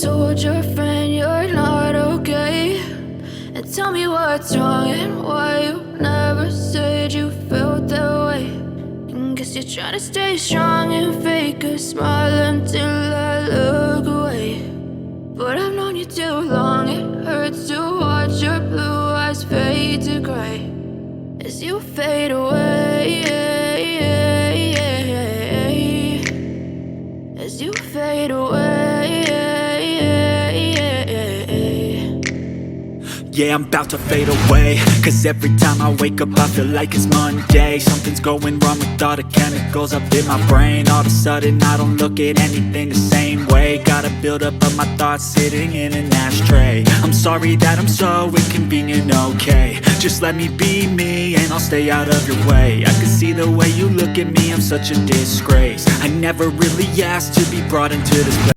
told your friend you're not okay? And tell me what's wrong and why you never said you felt that way. And guess you're trying to stay strong and fake a smile until I look away. But I've known you too long, it hurts to watch your blue eyes fade to gray as you fade away, as you fade away. Yeah, I'm about to fade away, cause every time I wake up I feel like it's Monday. Something's going wrong with all the chemicals up in my brain. All of a sudden I don't look at anything the same way. Got a buildup of my thoughts sitting in an ashtray. I'm sorry that I'm so inconvenient, okay? Just let me be me and I'll stay out of your way. I can see the way you look at me, I'm such a disgrace. I never really asked to be brought into this place.